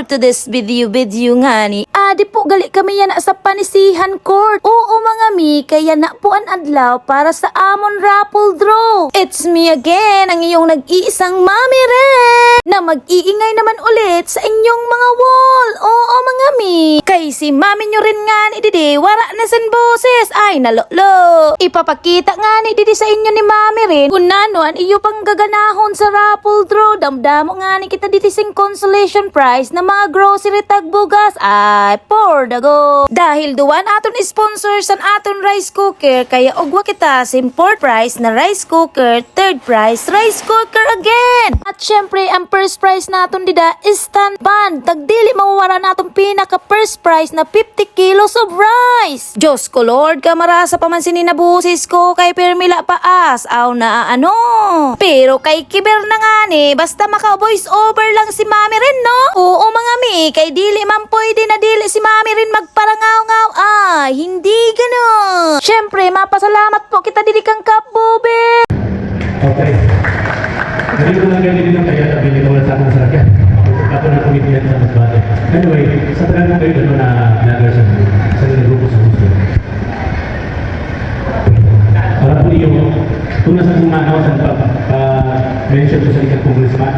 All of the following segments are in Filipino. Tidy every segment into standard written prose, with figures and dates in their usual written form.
for today's video nga ni. Di po gali kami yan sa Panisihan Court. Oo mga mi, kaya na po an adlaw para sa amon raffle draw. It's me again, ang iyong nag-iisang mami rin, na mag-iingay naman ulit sa inyong mga wall. Oo mga mi, kay si mami nyo rin nga ni Didi, wara na san boses. Ay nalolo, ipapakita nga ni Didi sa inyo ni mami rin kung nano an iyo pang gaganahon sa raffle draw. Damdamo nga ni kita dito sing consolation prize na mga grocery tagbugas. Ay for the go. Dahil duwan aton sponsor sa aton rice cooker, kaya ugwa kita sim fourth prize na rice cooker, third prize rice cooker again. At syempre ang first prize naton dida is stand pan. Tagdili mawawara naton pinaka first prize na 50 kilos of rice. Diyos ko Lord, kamarasa pa man sininabusis ko kay permila paas. Aw na ano. Pero kay kiber na nga ni, basta maka voice over lang si mami rin no. Oo mga mi, kay dili man pwede na dili si mami rin magparangaw-ngaw. Ay, hindi gano'n. Syempre, mapasalamat po kita dili kang kapbobe. Okay. Jadi ko lang ganyan din kaya sabi nito wala sa akong sarakyan. Ako na commitment sa masbate. Anyway, sa tagal na kayo na vlogger sa grupo sa gusto. Para po yung kung nasa kong manawasan pa-mention ko sa ikang congressman,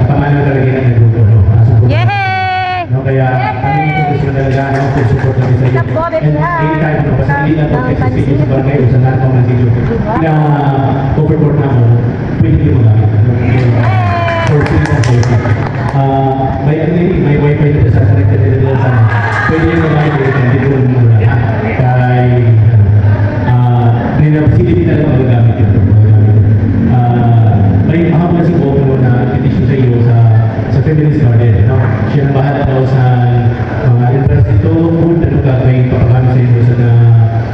kapamanan talaga ng grupo. Yay! No, kaya kami gusto talaga full support namin sa iyo. And anytime, basta hindi na ito kasi sa inyo sa barangay o sa lahat ng mga video na overboard na mo, pwede kayo magamit. For free na safety. May wifi dito sa connected dito sa pwede yung magamit hindi ko muna. Kaya facility na lang magagamit yun. May mahapon na si Bobo na titisyo sa iyo sa Feminist Garden. No? Siya na bahala daw sa mga interest dito, food na gagawin papagamit sa iyo sa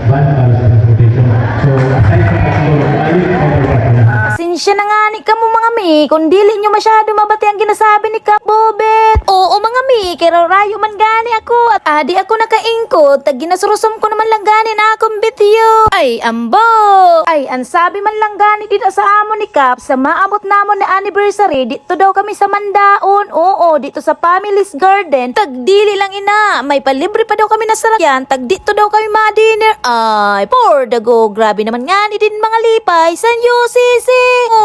van para sa transportation. So, aside from that, siguro, ayun yung counterpart na. Pasensya na nga ni kamo mga mi, kung dili nyo masyado mabati ang ginasabi ni Kap Bobet. Oo mga mi, kay rayo man gani ako at adi ako nakaingkod, tag ginasurusom ko naman lang gani na akong bityo. Ay, ambo! Ay, ang sabi man lang gani dito sa amo ni Kap, sa maabot namon na anniversary, dito daw kami sa Mandaon. Oo, dito sa Family's Garden, tag dili lang ina, may palibre pa daw kami na sarakyan, tag dito daw kami ma-dinner. Ay, for the go, grabe naman nga ni din mga lipay sa UCC.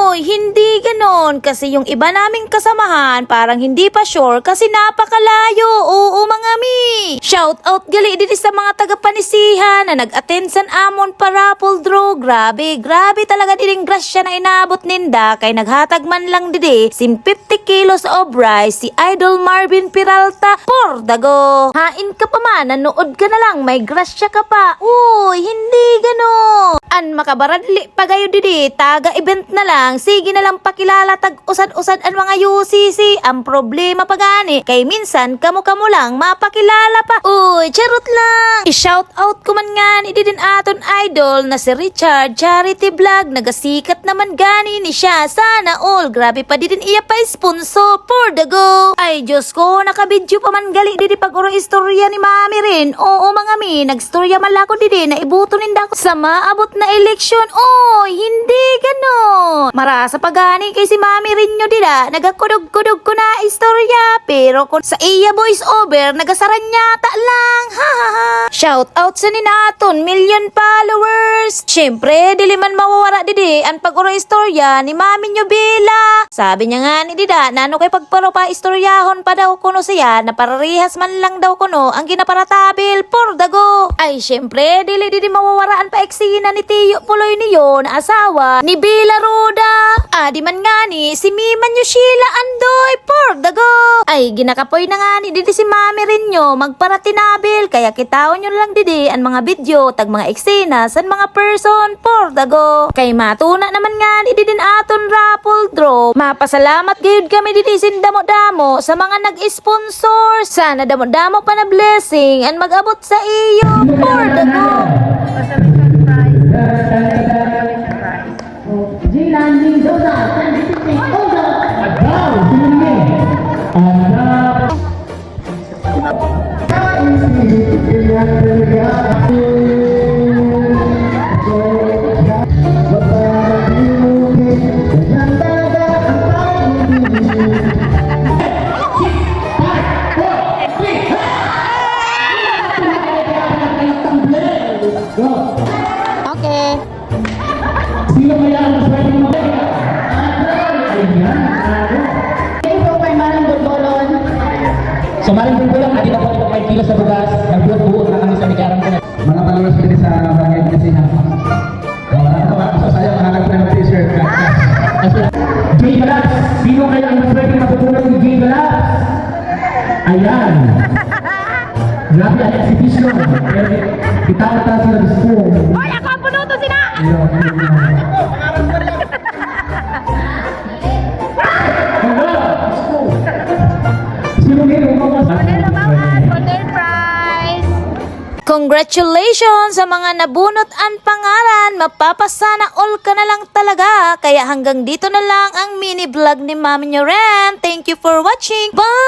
Oy, hindi ganon, kasi yung iba naming kasamahan parang hindi pa sure kasi napakalayo. Oo mga mi, shout out gali din sa mga taga-Panisihan na nag-attend san amon pa raffle draw. Grabe talaga din grasya na inabot ninda kay naghatag man lang didi sim 50 kilos of rice si Idol Marvin Peralta. Por dago, hain ka pa man, nanood ka na lang, may grasya ka pa. Uy, hindi ganon. An makabaradli pagayo didi, taga-event na lang, sige na lang pakilala tag usad-usad ang mga UCC. Ang problema pa gani, kay minsan kamo-kamo lang mapakilala pa. Uy, charot lang. I-shout out ko man nga ni din aton idol na si Richard Charity Vlog. Nagasikat naman gani ni siya. Sana all, grabe pa din iya pa sponsor for the go. Ay Diyos ko, nakabidyo pa man gali didi pag urong istorya ni mami rin. Oo mga mi, nagstorya man lako didi na ibuto ninda ko sa maabot na eleksyon. Oy, hindi ganon. Marasa pa gani kay si mami rin nyo dida, nagakudog-kudog ko na istorya, pero kung sa iya voice over, nagasaranyata lang. Ha ha ha. Shout out sa ninaton, million followers. Syempre, dili man mawawara didi ang pag-uro istorya ni mami nyo Bila. Sabi niya nga ni dida, nano kay pagparo pa istoryahon pa daw kuno siya, na pararihas man lang daw kuno ang ginaparatabil por dago. Ay syempre, dili mawawara ang paeksina ni Tiyo Puloy niyo na asawa ni Bila Roda. Di man nga ni si Mima nyo Sheila Andoy por dago. Ay ginakapoy na nga ni didi si mami rin nyo magparatinabil, kaya kitaon nyo lang didi ang mga video tag mga eksena san mga person por dago. Kay matuna naman nga ni didin aton raffle draw, mapasalamat gayud kami didi sin damo-damo sa mga nag-sponsor. Sana damo-damo pa na blessing and mag-abot sa iyo por dago. Jilan Mendoza, San Oga. Agaw, kilo sa bugas, nagbuot-buot na kami sa bigaran ko. Mga followers ko din sa Barangay Medicina. So saya mengharap ng t-shirt. Jay Galap, sino kaya ang mas pwede matutunan ni Jay Galap? Ayan. Grabe ang exhibition. Pero kita ang tayo sila gusto. Hoy, ako ang punuto sina! Sino nito? Congratulations sa mga nabunot ang pangalan. Mapapasana all ka na lang talaga. Kaya hanggang dito na lang ang mini vlog ni Mami Nyoren. Thank you for watching. Bye!